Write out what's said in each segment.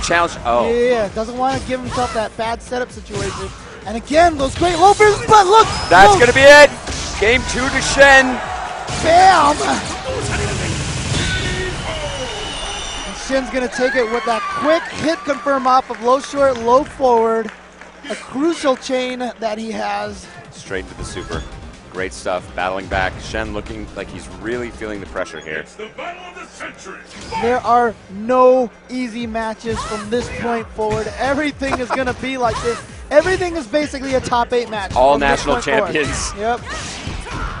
challenge. Oh. Yeah, doesn't want to give himself that bad setup situation. And again, those great loafers, but look! That's going to be it. Game 2 to Shen. Bam! And Shen's going to take it with that quick hit confirm off of low short, low forward. A crucial chain that he has. Straight into the super. Great stuff. Battling back. Shen looking like he's really feeling the pressure here. It's the battle of the century. There are no easy matches from this point forward. Everything is going to be like this. Everything is basically a top 8 match. All national champions. Yep.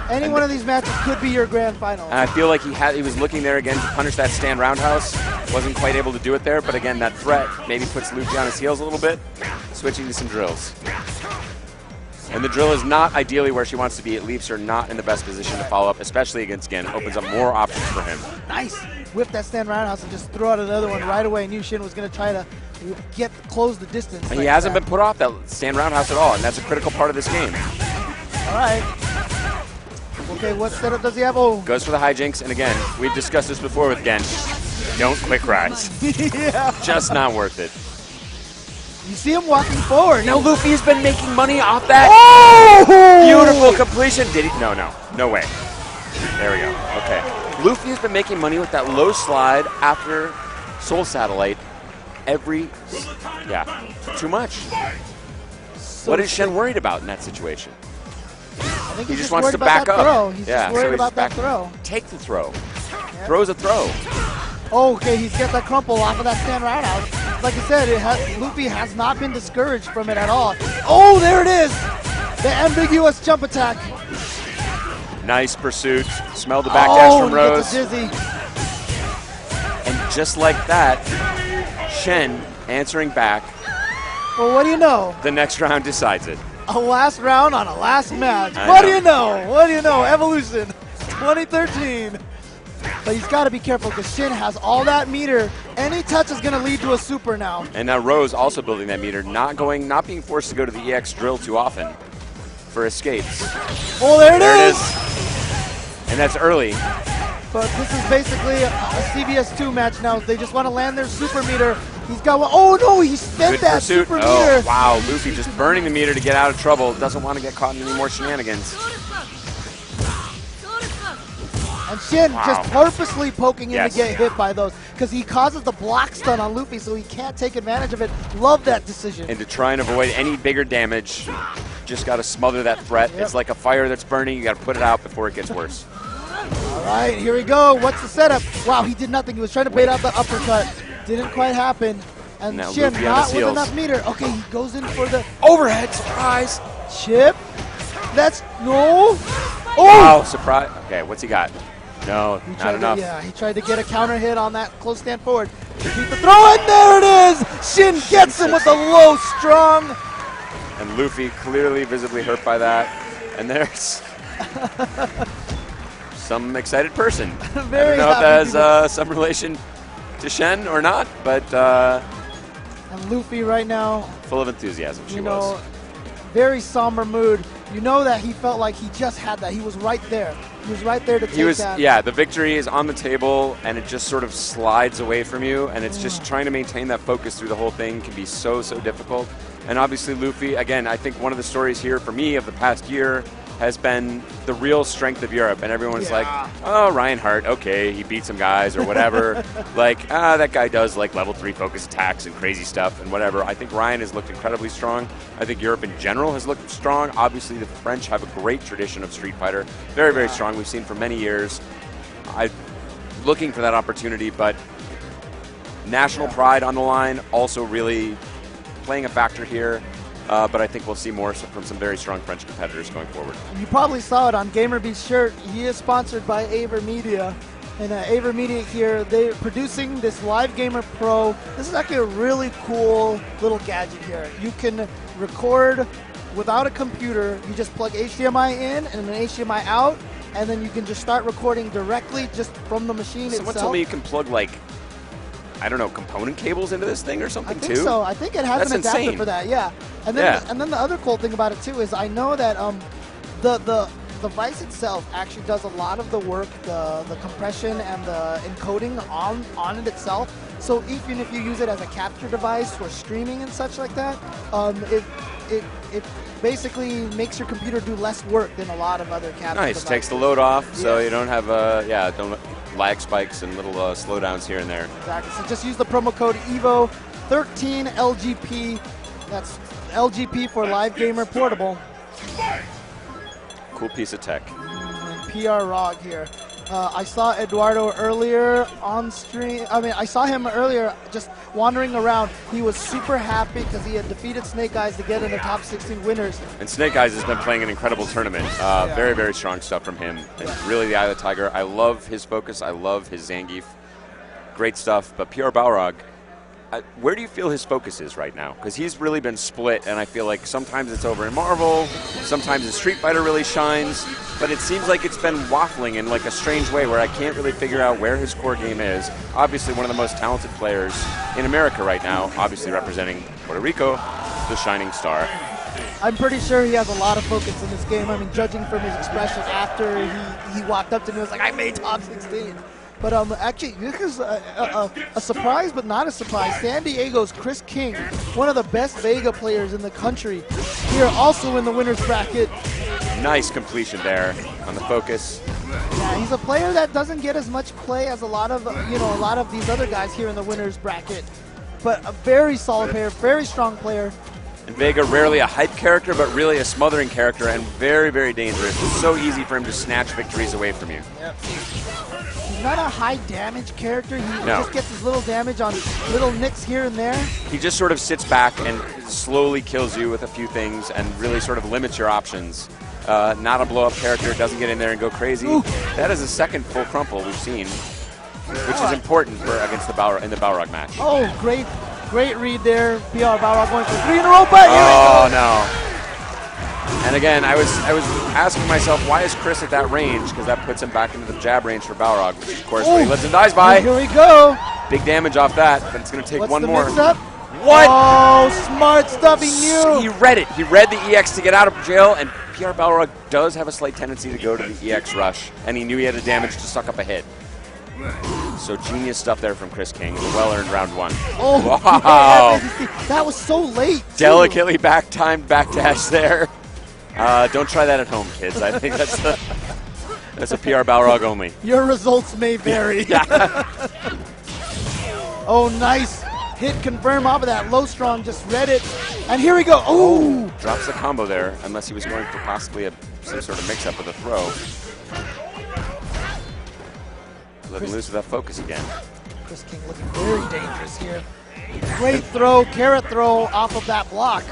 Any one of these matches could be your grand final. And I feel like he was looking there again to punish that stand roundhouse. Wasn't quite able to do it there, but again, that threat maybe puts Luffy on his heels a little bit. Switching to some drills. And the drill is not ideally where she wants to be. It leaves her not in the best position to follow up, especially against Gen. Opens up more options for him. Nice. Whip that stand roundhouse and just throw out another one right away. Knew Shin was going to try to close the distance. And he hasn't been put off that stand roundhouse at all, and that's a critical part of this game. All right. Okay, what setup does he have? Oh. Goes for the hijinks, and again, we've discussed this before with Gen. Don't quick rise. Yeah. Just not worth it. You see him walking forward. Now Luffy's been making money off that. Oh! Beautiful completion. Did he? No way. There we go. Okay. Luffy has been making money with that low slide after Soul Satellite. Too much. So what is Shen worried about in that situation? I think He just wants to back up. Throw. He's just so worried he's about that back- throw. Take the throw. Yep. Throw's a throw. Oh, okay, he's got that crumple off of that stand roundhouse. Like I said, Luffy has not been discouraged from it at all. Oh, there it is! The ambiguous jump attack. Nice pursuit. Smell the backdash from Rose. Gets a dizzy. And just like that, Shen answering back. Well, what do you know? The next round decides it. A last round on a last match. I What know. do you know? What do you know? Evolution 2013. But he's got to be careful because Shin has all that meter. Any touch is going to lead to a super now. And now Rose also building that meter, not being forced to go to the EX drill too often for escapes. Oh, there it is! And that's early. But this is basically a CBS2 match now. They just want to land their super meter. He's got one. Oh, no, he spent Good that pursuit. super Oh, meter. wow. Luffy just burning the meter to get out of trouble. Doesn't want to get caught in any more shenanigans. And Shin Wow. just purposely poking in Yes. to get hit by those because he causes the block stun on Luffy so he can't take advantage of it. Love that decision. And to try and avoid any bigger damage, just got to smother that threat. Yep. It's like a fire that's burning. You got to put it out before it gets worse. All right, here we go. What's the setup? Wow, he did nothing. He was trying to bait out the uppercut. Didn't quite happen. And Now Shin Luffy on not his with heels. enough meter. Okay, he goes in for the Overhead surprise. chip. That's no. Oh! Wow, surprise. Okay, what's he got? No, He not tried enough. Yeah, he tried to get a counter hit on that close stand forward. Repeat the throw, and there it is! Shin gets him with the low strong. And Luffy clearly visibly hurt by that. And there's some excited person. Very I don't know if happy that people. has some relation to Shen or not, but And Luffy right now, full of enthusiasm she you was. know, very somber mood. You know that he felt like he just had that. He was right there. He was right there to take He was, that. yeah, the victory is on the table, and it just sort of slides away from you, and it's just trying to maintain that focus through the whole thing can be so, so difficult. And obviously Luffy, again, I think one of the stories here for me of the past year has been the real strength of Europe, and everyone's Yeah. like, oh, Reinhardt, okay, he beat some guys or whatever. Like, that guy does like level 3 focus attacks and crazy stuff and whatever. I think Ryan has looked incredibly strong. I think Europe in general has looked strong. Obviously, the French have a great tradition of Street Fighter. Very, very strong. We've seen for many years. I'm looking for that opportunity, but national pride on the line also really playing a factor here. But I think we'll see more from some very strong French competitors going forward. You probably saw it on GamerBeat's shirt. He is sponsored by Aver Media. And Aver Media here, they're producing this Live Gamer Pro. This is actually a really cool little gadget here. You can record without a computer. You just plug HDMI in and an HDMI out, and then you can just start recording directly just from the machine Someone itself. told me you can plug, like, I don't know, component cables into this thing or something I think too? so. I think it has That's an adapter insane. for that. Yeah. And then Yeah. and then the other cool thing about it too is I know that the device itself actually does a lot of the work, the compression and the encoding on it itself. So even if you use it as a capture device for streaming and such like that, it basically makes your computer do less work than a lot of other capture devices. Takes the load off, so you don't have don't lag spikes and little slowdowns here and there. Exactly. So just use the promo code EVO13LGP. That's LGP for Live Gamer Portable. Cool piece of tech. And PR Rog here. I saw Eduardo earlier on stream. I saw him earlier just wandering around. He was super happy because he had defeated Snake Eyes to get in the top 16 winners. And Snake Eyes has been playing an incredible tournament. Very, very strong stuff from him. And really the Eye of the Tiger. I love his focus. I love his Zangief. Great stuff. But PR Balrog, where do you feel his focus is right now? Because he's really been split, and I feel like sometimes it's over in Marvel, sometimes in Street Fighter really shines, but it seems like it's been waffling in like a strange way where I can't really figure out where his core game is. Obviously one of the most talented players in America right now, obviously representing Puerto Rico, the shining star. I'm pretty sure he has a lot of focus in this game. I mean, judging from his expression after he walked up to me and was like, I made top 16. But actually, this is a surprise, but not a surprise. San Diego's Chris King, one of the best Vega players in the country, here also in the winner's bracket. Nice completion there on the focus. Yeah, he's a player that doesn't get as much play as a lot of these other guys here in the winner's bracket. But a very solid player, very strong player. And Vega, rarely a hype character, but really a smothering character and very, very dangerous. It's so easy for him to snatch victories away from you. Yep. He's not a high damage character. He just gets his little damage on little nicks here and there. He just sort of sits back and slowly kills you with a few things and really sort of limits your options. Not a blow-up character, doesn't get in there and go crazy. Ooh. That is the second full crumple we've seen, which is important for against the in the Balrog match. Oh, great read there. PR Balrog going for 3 in a row, but oh no. And again, I was asking myself, why is Chris at that range? Because that puts him back into the jab range for Balrog, which of course what he lives and dies by. Here we go. Big damage off that, but it's going to take one more. Mix-up? What? Oh, smart stuff, he knew. He read it. He read the EX to get out of jail, and PR Balrog does have a slight tendency to go to the EX rush, and he knew he had a damage to suck up a hit. So genius stuff there from Chris King. Well-earned round 1. Oh, wow. That was so late. Delicately back-timed backdash there. Don't try that at home, kids. I think that's a PR Balrog only. Your results may vary. Oh, nice. Hit confirm off of that. Low strong just read it. And here we go. Oh! Drops the combo there, unless he was going for possibly some sort of mix-up with a throw. Letting loose with that focus again. Chris King looking very dangerous here. Great throw, carrot throw off of that block.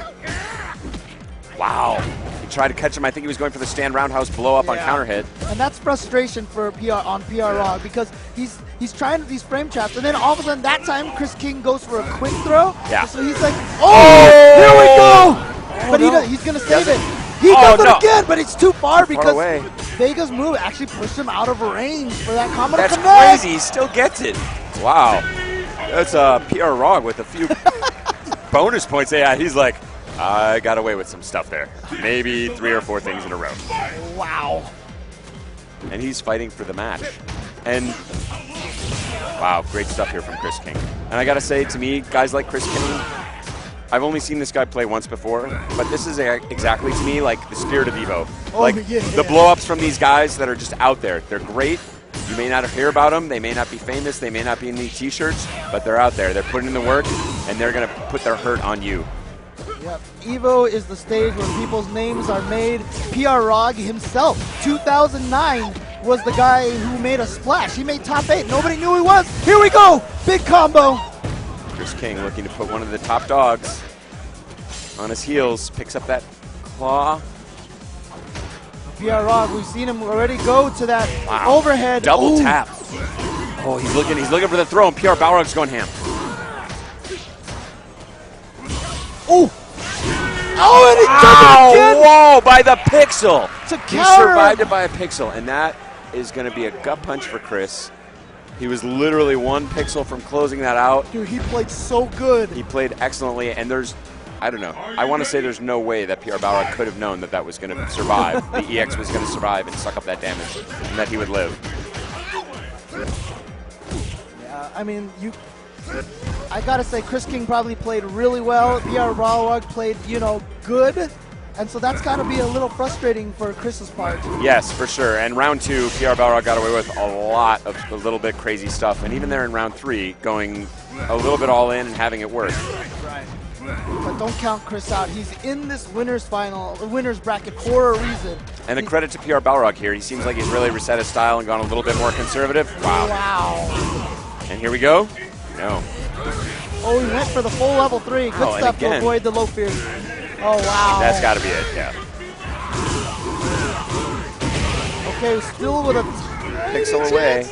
Wow. He tried to catch him. I think he was going for the stand roundhouse blow up on counter hit. And that's frustration for PR Rog because he's trying these frame traps, and then all of a sudden that time Chris King goes for a quick throw. Yeah. So he's like, oh, here we go. But he's going to save it. He does it again, but it's too far because Vega's move actually pushed him out of range for that combo. That's crazy. He still gets it. Wow. That's PR Rog with a few bonus points. Yeah, he's like, I got away with some stuff there. Maybe 3 or 4 things in a row. Wow. And he's fighting for the match. And wow, great stuff here from Chris King. And I got to say, to me, guys like Chris King, I've only seen this guy play once before, but this is exactly to me like the spirit of Evo. The blow-ups from these guys that are just out there. They're great. You may not hear about them. They may not be famous. They may not be in the T-shirts, but they're out there. They're putting in the work, and they're going to put their hurt on you. Yep. Evo is the stage where people's names are made. PR Rog himself, 2009, was the guy who made a splash. He made top 8. Nobody knew who he was. Here we go. Big combo. Chris King looking to put one of the top dogs on his heels. Picks up that claw. PR Rog, we've seen him already go to that overhead. Double tap. Oh, he's looking for the throw, and PR Balrog's going ham. Oh! Oh, and he does it again! Whoa, by the pixel! He survived it by a pixel, and that is going to be a gut punch for Chris. He was literally 1 pixel from closing that out. Dude, he played so good. He played excellently, and I don't know. I want to say there's no way that PR Balrog could have known that was going to survive. The EX was going to survive and suck up that damage, and that he would live. Yeah, I mean, I gotta say, Chris King probably played really well. PR Balrog played, good. And so that's got to be a little frustrating for Chris's part. Yes, for sure. And round 2, PR Balrog got away with a lot of a little bit crazy stuff. And even there in round 3, going a little bit all in and having it work. Right. But don't count Chris out. He's in this winner's bracket for a reason. And a credit to PR Balrog here. He seems like he's really reset his style and gone a little bit more conservative. Wow. And here we go. No. Oh, he went for the full level 3. Good stuff to avoid the low fears. Oh, wow. That's got to be it, yeah. Okay, still with a pixel away.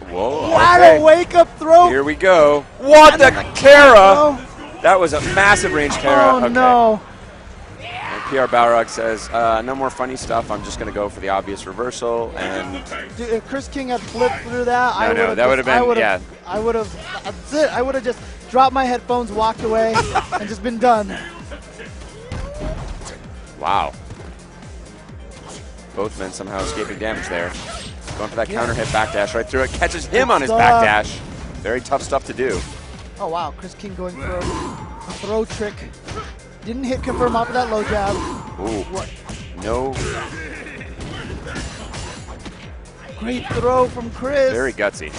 Whoa. What okay. a wake-up throw. Here we go. What the Kara? That was a massive range Kara. Oh, no. And PR Balrog says, no more funny stuff. I'm just going to go for the obvious reversal. And dude, if Chris King had flipped through that, that would have been, yeah. I would have, that's it. I would have just dropped my headphones, walked away, and just been done. Wow. Both men somehow escaping damage there. Going for that counter hit backdash right through it. Catches him on his backdash. Very tough stuff to do. Oh, wow. Chris King going for a throw trick. Didn't hit confirm off of that low jab. Ooh. What? No. Great throw from Chris. Very gutsy.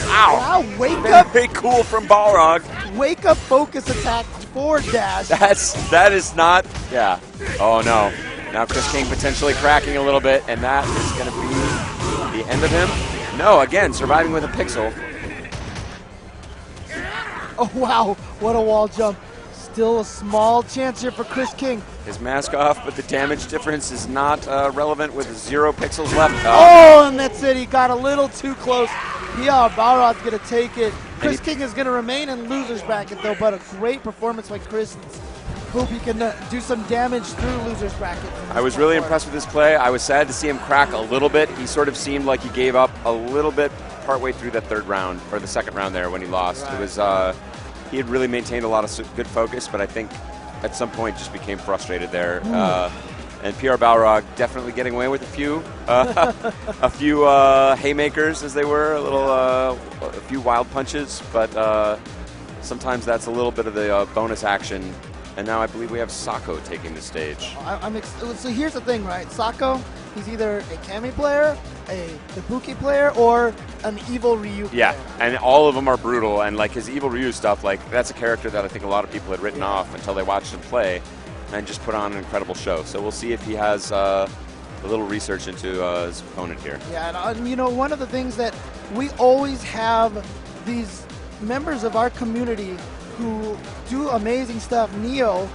Ow. Wow, wake up. Very cool from Balrog. Wake up focus attack forward dash. That is not, yeah. Oh no. Now Chris King potentially cracking a little bit, and that is going to be the end of him. No, again, surviving with a pixel. Oh wow, what a wall jump. Still a small chance here for Chris King. His mask off, but the damage difference is not relevant with 0 pixels left. Oh, and that's it. He got a little too close. PR Balrog's going to take it. Chris King is going to remain in loser's bracket, though, but a great performance by Chris. Hope he can do some damage through loser's bracket. I was really impressed with his play. I was sad to see him crack a little bit. He sort of seemed like he gave up a little bit partway through that third round, or the second round there when he lost. Right. It was he had really maintained a lot of good focus, but I think at some point just became frustrated there. And PR Balrog definitely getting away with a few haymakers, as they were, a few wild punches, but sometimes that's a little bit of the bonus action. And now I believe we have Sako taking the stage. So here's the thing, right? Sako, he's either a Kami player, a Ibuki player, or an Evil Ryu player. Yeah, and all of them are brutal. And like his Evil Ryu stuff, like that's a character that I think a lot of people had written off until they watched him play, and just put on an incredible show. So we'll see if he has a little research into his opponent here. Yeah, and one of the things that we always have these members of our community who do amazing stuff. Neo,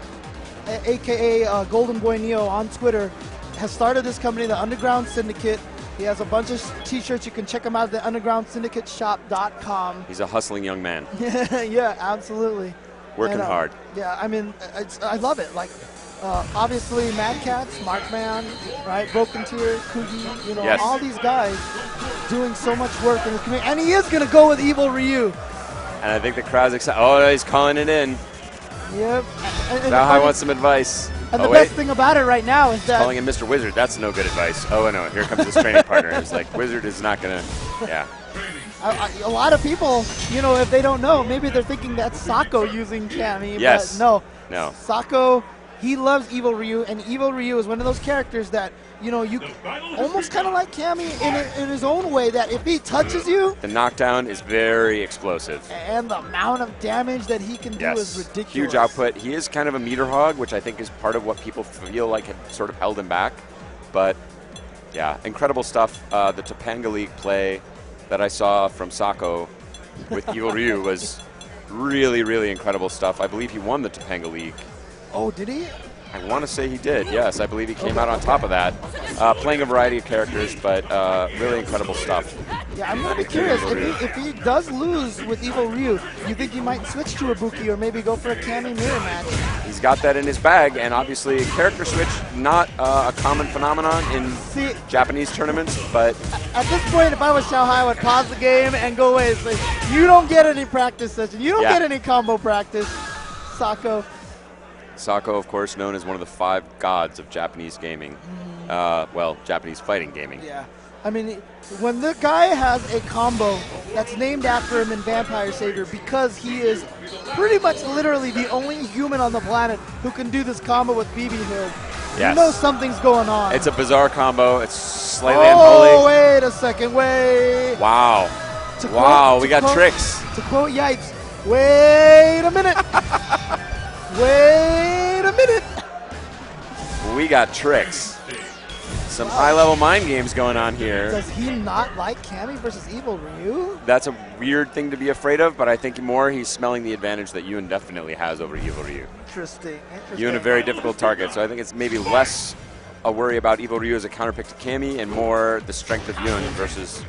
aka Golden Boy Neo on Twitter, has started this company, the Underground Syndicate. He has a bunch of t-shirts. You can check him out at the undergroundsyndicateshop.com. He's a hustling young man. Yeah, absolutely. Working hard. Yeah, I mean, I love it. Like, obviously, Mad Cats, Markman, right? Broken Tear, Kugi, yes. All these guys doing so much work in the community. And he is going to go with Evil Ryu. And I think the crowd's excited. Oh, he's calling it in. Yep. Now I want some advice. And the best thing about it right now is that... Calling him Mr. Wizard, that's no good advice. Oh, no, here comes his training partner. It's like, Wizard is not going to, yeah. A lot of people, if they don't know, maybe they're thinking that's Sako using Kami. Yes. But no. Sako, he loves Evil Ryu, and Evil Ryu is one of those characters that, you almost kind of like Kami in his own way, that if he touches you... The knockdown is very explosive. And the amount of damage that he can do is ridiculous. Huge output. He is kind of a meter hog, which I think is part of what people feel like had sort of held him back. But, yeah, incredible stuff. The Topanga League play that I saw from Sako with Evil Ryu was really, really incredible stuff. I believe he won the Topanga League. Oh, did he? I want to say he did, yes. I believe he came out on top of that. Playing a variety of characters, but really incredible stuff. Yeah, I'm going to be curious. If he does lose with Evil Ryu, you think he might switch to Ibuki or maybe go for a Kami mirror match? He's got that in his bag, and obviously character switch, not a common phenomenon in Japanese tournaments, but... At this point, if I was Xiao Hai, I would pause the game and go away and say, you don't get any practice session. You don't get any combo practice, Sako. Sako, of course, known as one of the 5 gods of Japanese gaming. Well, Japanese fighting gaming. Yeah. I mean, when the guy has a combo that's named after him in Vampire Savior because he is pretty much literally the only human on the planet who can do this combo with BB Hood, Yes. you know something's going on. It's a bizarre combo. It's slightly Oh, unholy. wait a second. Wait. Wow. To Wow, quote- we to got quote- tricks. To quote Yipes, wait a minute. Wait a minute. We got tricks. Some high-level mind games going on here. Does he not like Cammy versus Evil Ryu? That's a weird thing to be afraid of, but I think more he's smelling the advantage that Yun definitely has over Evil Ryu. Interesting. Yun a very difficult target, so I think it's maybe less a worry about Evil Ryu as a counterpick to Cammy and more the strength of Yun versus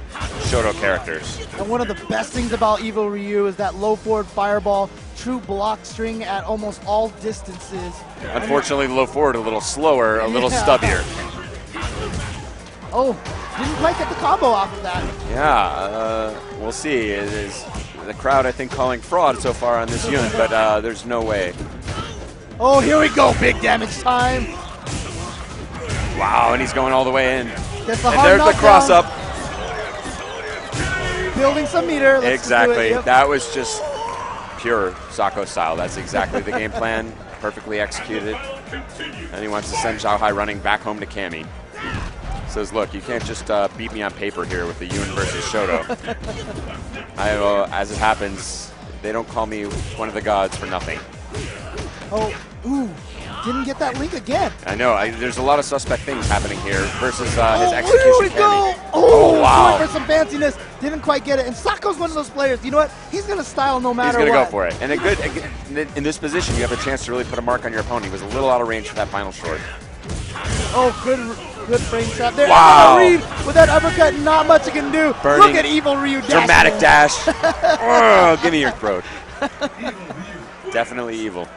Shoto characters. And one of the best things about Evil Ryu is that low forward fireball, true block string at almost all distances. Unfortunately, low forward a little slower, a little Yeah. stubbier. Oh, didn't quite get the combo off of that. Yeah, we'll see. It is the crowd, I think, calling fraud so far on this Yun, but there's no way. Oh, here we go. Big damage time. Wow, and he's going all the way in. Gets the And hard there's the knockdown. cross up. Building some meter. Let's just do it. Exactly. Yep. That was just pure Sako style. That's exactly the game plan. Perfectly executed. And he wants to send Xiaohai running back home to Cammy. Says, look, you can't just beat me on paper here with the Yun versus Shoto. As it happens, they don't call me one of the gods for nothing. Oh, ooh. Didn't get that link again. I know. There's a lot of suspect things happening here versus his Oh, execution. here we go. Cammy. Oh, wow. going for some fanciness. Didn't quite get it. And Sako's one of those players. You know what? He's going to style no He's matter going to what. go for it. And in this position, you have a chance to really put a mark on your opponent. He was a little out of range for that final short. Oh, good frame trap there. Wow. Reed with that uppercut, not much you can do. Burning. Look at Evil Ryu dashing Dramatic in. dash. Oh, give me your throat. Definitely evil.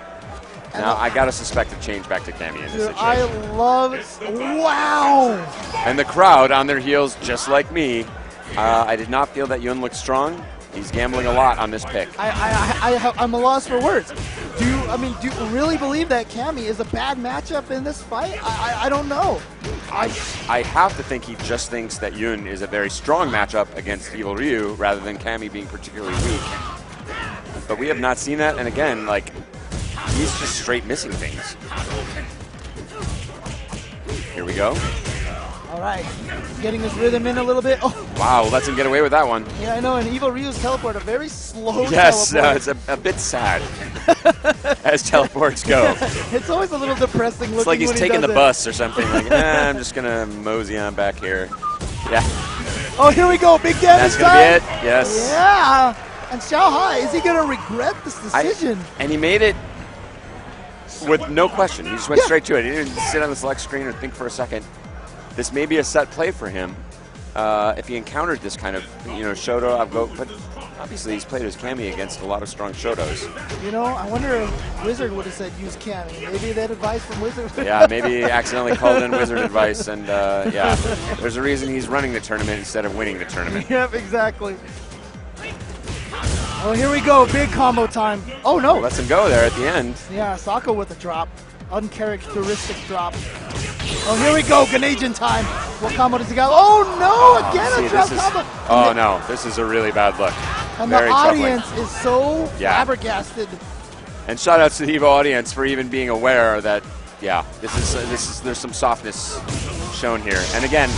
Now, I got to suspect a change back to Cammy in this Dude, situation. I love. Wow. And the crowd on their heels, just like me. I did not feel that Yun looked strong. He's gambling a lot on this pick. I'm a loss for words. Do you really believe that Cammy is a bad matchup in this fight? I don't know. I have to think he just thinks that Yun is a very strong matchup against Evil Ryu rather than Cammy being particularly weak. But we have not seen that, and again, like, he's just straight missing things. Here we go. All right, getting his rhythm in a little bit. Oh, Wow, lets him get away with that one. yeah, I know. And Evil Ryu's teleport, a very slow Yes, teleport. it's a bit sad as teleports go. It's always a little depressing looking. It's like he's when he taking does the it. bus or something. Like, I'm just going to mosey on back here. Yeah, Oh, here we go. Big damage that's going to be time. it. Yes. Yeah. And Xiaohai, is he going to regret this decision? And he made it with no question. He just went straight to it. He didn't even sit on the select screen or think for a second. This may be a set play for him if he encountered this kind of, Shoto. But obviously he's played as Cammy against a lot of strong Shotos. You know, I wonder if Wizard would have said use Cammy. Maybe that advice from Wizard. Yeah, maybe he accidentally called in Wizard advice, and yeah, there's a reason he's running the tournament instead of winning the tournament. Yep, exactly. Oh, here we go. Big combo time. Oh, no. Lets him go there at the end. Yeah, Sako with a drop. Uncharacteristic drop. Oh, here we go. Ganesian time. What combo does he got? Oh, no. Again, See, a drop this is, combo. oh no, this is a really bad look. And Very the troubling. audience is so Yeah. flabbergasted. And shout outs to the Evo audience for even being aware that, yeah, there's some softness shown here. And again,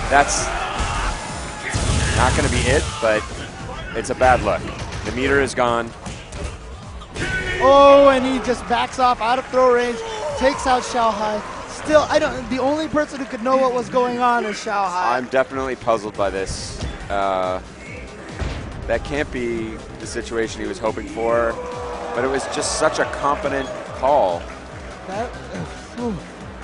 that's not going to be it, but it's a bad look. The meter is gone. Oh, and he just backs off out of throw range, takes out Xiaohai. Still, the only person who could know what was going on is Xiaohai. I'm definitely puzzled by this. That can't be the situation he was hoping for, but it was just such a competent call.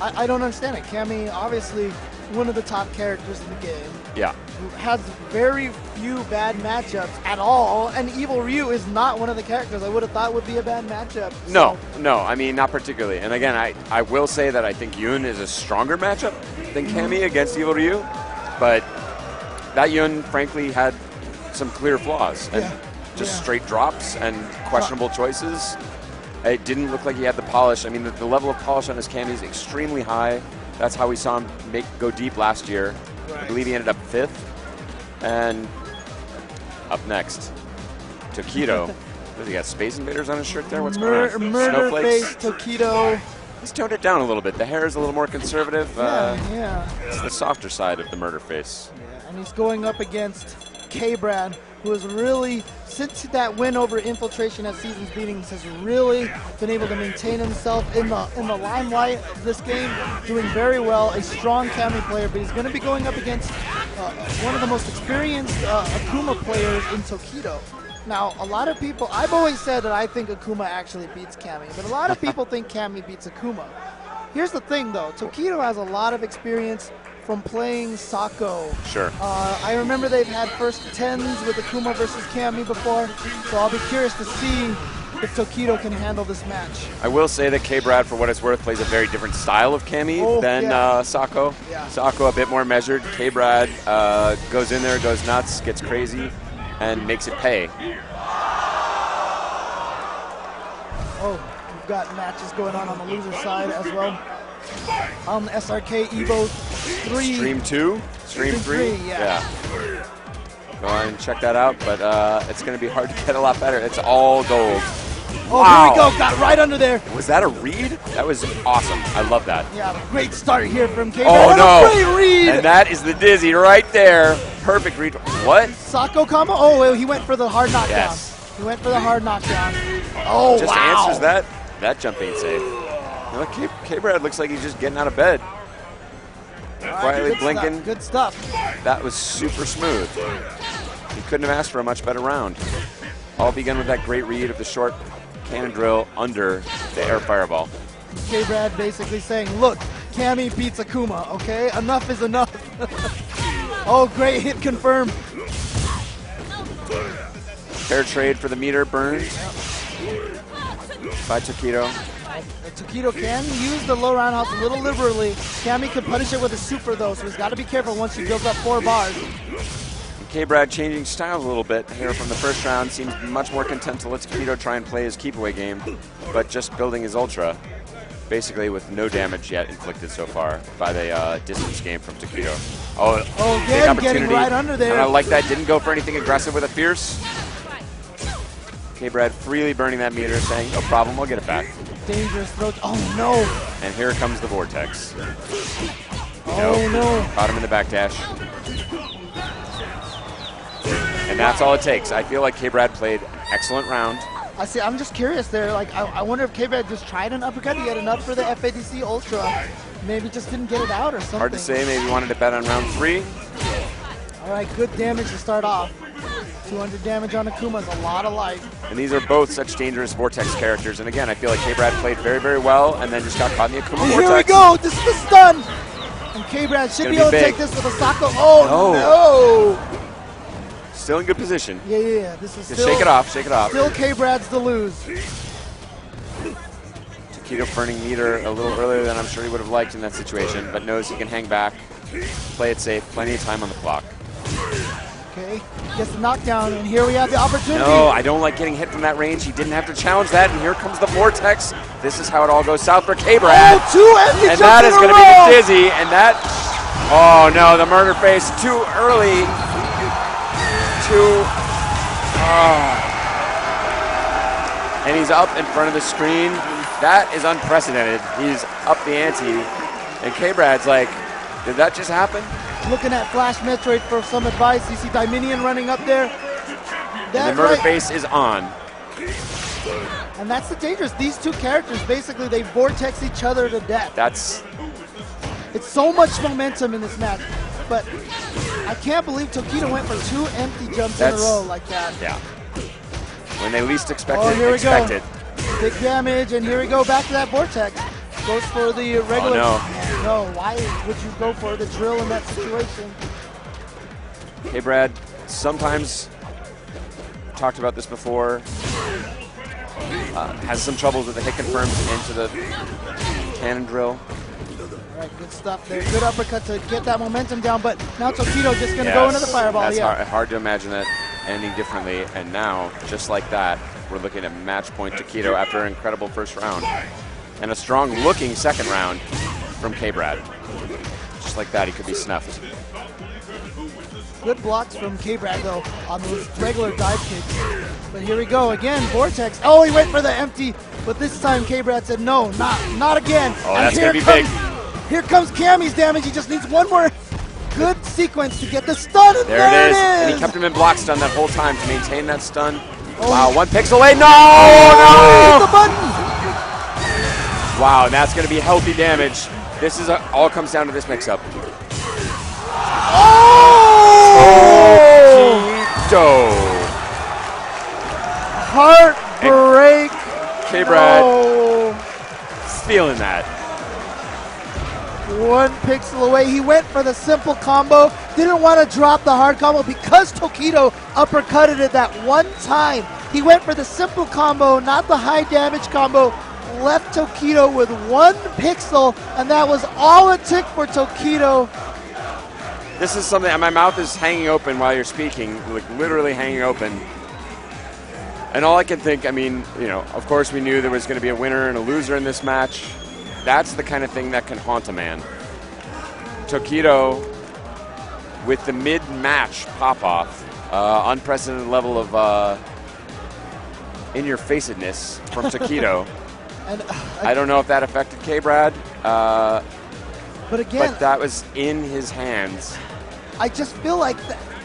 I don't understand it. Cammy, obviously one of the top characters in the game, Yeah. who has very few bad matchups at all, and Evil Ryu is not one of the characters I would have thought would be a bad matchup. No, I mean, not particularly. And again, I will say that I think Yun is a stronger matchup than Cammy against Evil Ryu, but that Yun, frankly, had some clear flaws and just straight drops and questionable choices. It didn't look like he had the polish. I mean, the level of polish on his Cammy is extremely high. That's how we saw him go deep last year. I believe he ended up 5th. And up next, Tokido. Does he got Space Invaders on his shirt there? What's going on? Murder Snowflakes? face Tokido. He's toned it down a little bit. The hair is a little more conservative. Yeah. It's the softer side of the murder face. Yeah, and he's going up against K-Brad, who has really, since that win over Infiltration at Seasons Beatings, has really been able to maintain himself in the limelight of this game, doing very well. A strong Cammy player, but he's going to be going up against one of the most experienced Akuma players in Tokido. Now, a lot of people, I've always said that I think Akuma actually beats Cammy, but a lot of people think Cammy beats Akuma. Here's the thing, though. Tokido has a lot of experience from playing Sako. Sure. I remember they've had first 10s with Akuma versus Cammy before, so I'll be curious to see if Tokido can handle this match. I will say that K-Brad, for what it's worth, plays a very different style of Cammy than Sako. Yeah. Sako a bit more measured. K-Brad goes in there, goes nuts, gets crazy, and makes it pay. Oh, we've got matches going on the loser side as well. On SRK Evo 3. Stream 2? Stream 3? Yeah. Go on and check that out, but it's going to be hard to get a lot better. It's all gold. Oh, wow. Here we go. Got right under there. Was that a read? That was awesome. I love that. Yeah, great start here from K-Brad. Oh, no. Great read. And that is the dizzy right there. Perfect read. What? Sako combo? Oh, well, he went for the hard knockdown. Yes. He went for the hard knockdown. Oh, just wow. answers that. That jump ain't safe. You know, K-Brad looks like he's just getting out of bed. Quietly good blinking. Stuff, good stuff. That was super smooth. He couldn't have asked for a much better round. All began with that great read of the short cannon drill under the air fireball. K-Brad basically saying, look, Cammy beats Akuma, okay? Enough is enough. Oh, great hit confirmed. Fair trade for the meter burned by Tokido. Tokido can use the low roundhouse a little liberally. Cammy can punish it with a super, though, so he's got to be careful once he builds up 4 bars. K-Brad changing styles a little bit here from the first round. Seems much more content to let Tokido try and play his keep-away game, but just building his ultra, basically with no damage yet inflicted so far by the distance game from Tokido. Oh, again, getting right under there. And I like that. Didn't go for anything aggressive with a fierce. K-Brad freely burning that meter, saying, no problem, I'll get it back. Dangerous throw. Oh, no. And here comes the Vortex. Oh, no. Caught him in the backdash. And that's all it takes. I feel like K-Brad played an excellent round. I'm just curious there. Like, I wonder if K-Brad just tried an uppercut. He had enough for the FADC Ultra. Maybe just didn't get it out or something. Hard to say. Maybe wanted to bet on round 3. All right, good damage to start off. 200 damage on Akuma is a lot of life. And these are both such dangerous Vortex characters. And again, I feel like K-Brad played very, very well and then just got caught in the Akuma Vortex. Here we go. This is the stun. And K-Brad should be able to take this with a Sako. Oh, no. Still in good position. Yeah. This is just shake it off, shake it off. Still K-Brad's to lose. Tokido burning meter a little earlier than I'm sure he would have liked in that situation, but knows he can hang back, play it safe, plenty of time on the clock. Okay, gets the knockdown, and here we have the opportunity. No, I don't like getting hit from that range. He didn't have to challenge that, and here comes the Vortex. This is how it all goes south for K-Brad. Oh, 2 empty and that is going to be the dizzy, and that, oh no, the murder face too early. And he's up in front of the screen. That is unprecedented. He's up the ante. And K-Brad's like, did that just happen? Looking at Flash Metroid for some advice. You see Dominion running up there. And the murder face is on. And that's the dangerous. These two characters, basically, they vortex each other to death. It's so much momentum in this match. But I can't believe Tokido went for 2 empty jumps in a row like that. Yeah. When they least expected here we go. Big damage, and here we go back to that Vortex. Goes for the regular. Oh, no. Why would you go for the drill in that situation? K-Brad sometimes, talked about this before, has some troubles with the hit confirms into the cannon drill. All right, good stuff there. Good uppercut to get that momentum down, but now Tokido just going to go into the fireball. That's hard to imagine that ending differently, and now, just like that, we're looking at match point Tokido after an incredible first round. And a strong-looking second round from K-Brad. Just like that, he could be snuffed. Good blocks from K-Brad, though, on those regular dive kicks. But here we go again, Vortex. Oh, he went for the empty, but this time K-Brad said, no, not again. Oh, that's going to be big. Here comes Cammy's damage. He just needs one more good sequence to get the stun, and there it is. And he kept him in block stun that whole time to maintain that stun. Oh. Wow, 1 pixel away. No! Oh, no! the button! Wow, and that's going to be healthy damage. This is all comes down to this mix-up. Oh! Heartbreak. K-Brad no. feeling that. 1 pixel away. He went for the simple combo. Didn't want to drop the hard combo because Tokido uppercutted it that one time. He went for the simple combo, not the high damage combo. Left Tokido with 1 pixel, and that was all it took for Tokido. This is something, my mouth is hanging open while you're speaking, like literally hanging open. And all I can think, I mean, you know, of course we knew there was going to be a winner and a loser in this match. That's the kind of thing that can haunt a man. Tokido, with the mid-match pop-off, unprecedented level of in-your-facedness from Tokido. And, I don't know if that affected K-Brad, but again, but that was in his hands. I just feel like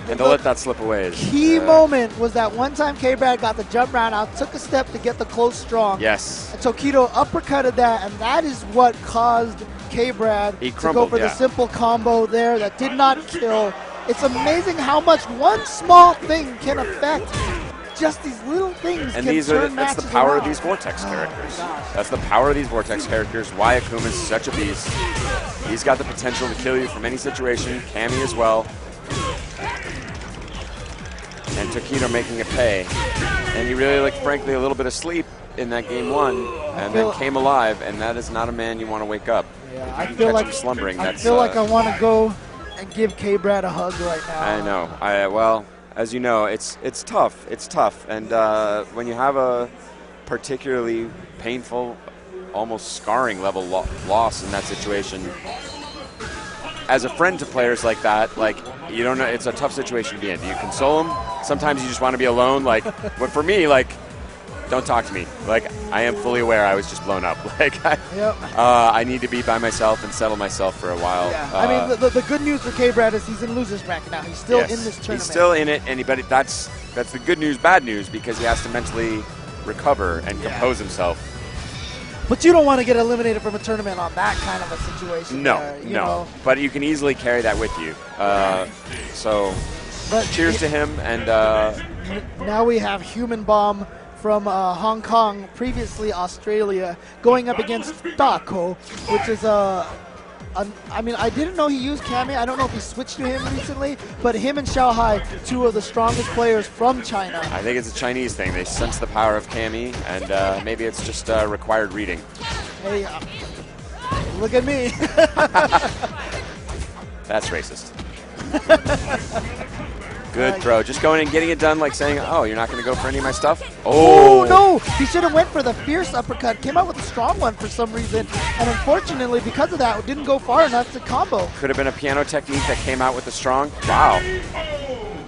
and to let that slip away. Key moment was that one time K-Brad got the jump round out, took a step to get the close strong. Yes. And Tokido uppercutted that, and that is what caused K-Brad to go for the simple combo there that did not kill. It's amazing how much one small thing can affect. Just these little things. And that's the power around. of these Vortex characters. That's the power of these Vortex characters. Why Akuma is such a beast. He's got the potential to kill you from any situation. Cammy as well. And Tokido making it pay. And he really, frankly, a little bit of sleep in that game 1, and then came alive. And that is not a man you want to wake up. Yeah, I feel like slumbering. I feel like I want to go and give K-Brad a hug right now. I know. Well, as you know, it's tough. It's tough, and when you have a particularly painful, almost scarring level loss in that situation, as a friend to players like that, you don't know, it's a tough situation to be in. Do you console them? Sometimes you just want to be alone. But for me, don't talk to me. I am fully aware I was just blown up. I need to be by myself and settle myself for a while. Yeah. I mean, the good news for K-Brad is he's in loser's bracket now. He's still in this tournament. He's still in it, but that's the good news, bad news, because he has to mentally recover and compose himself. But you don't want to get eliminated from a tournament on that kind of a situation. No, you know. But you can easily carry that with you. But cheers to him. And now we have Human Bomb from Hong Kong, previously Australia, going up against Dako, which is I mean, I didn't know he used Cammy. I don't know if he switched to him recently, but him and Xiaohai, 2 of the strongest players from China. I think it's a Chinese thing. They sense the power of Cammy, and maybe it's just required reading. Hey, look at me. That's racist. Good throw. Just going and getting it done, saying, oh, you're not going to go for any of my stuff? Oh, no. He should have went for the fierce uppercut. Came out with a strong one for some reason. And unfortunately, because of that, it didn't go far enough to combo. Could have been a piano technique that came out with the strong. Wow.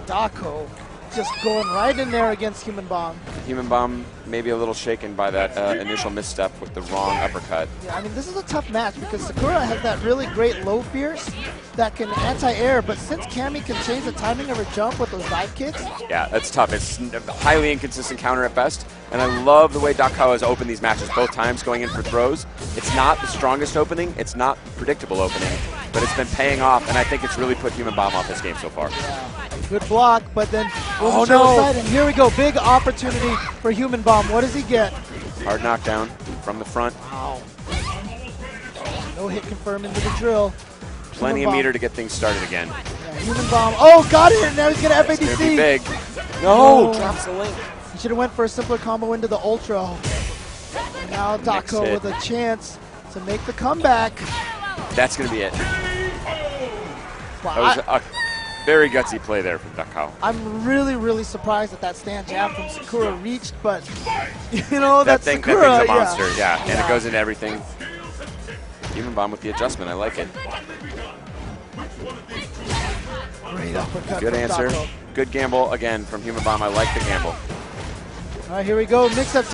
Dako just going right in there against Human Bomb. Human Bomb maybe a little shaken by that initial misstep with the wrong uppercut. Yeah, I mean, this is a tough match because Sakura has that really great low fierce that can anti-air, but since Cammy can change the timing of her jump with those dive kicks. Yeah, that's tough. It's a highly inconsistent counter at best, and I love the way Dako has opened these matches both times going in for throws. It's not the strongest opening, it's not predictable opening, but it's been paying off, and I think it's really put Human Bomb off this game so far. Yeah, good block, but then side, and here we go, big opportunity for Human Bomb. What does he get? Hard knockdown from the front. Wow. No hit confirmed into the drill. Plenty of meter to get things started again. Yeah, Human Bomb. Oh, got it! Now he's going to FADC. It's gonna be big. No! Drops the link. He should have went for a simpler combo into the Ultra. And now Dako with a chance to make the comeback. That's going to be it. Wow, that was a very gutsy play there from Dako. I'm really, really surprised that stand jab from Sakura reached, but you know, that Sakura, thing's a monster, yeah. And it goes into everything. Human Bomb with the adjustment, I like it. Great uppercut. Good from answer. Taco. Good gamble again from Human Bomb. I like the gamble. All right, here we go. Mix-up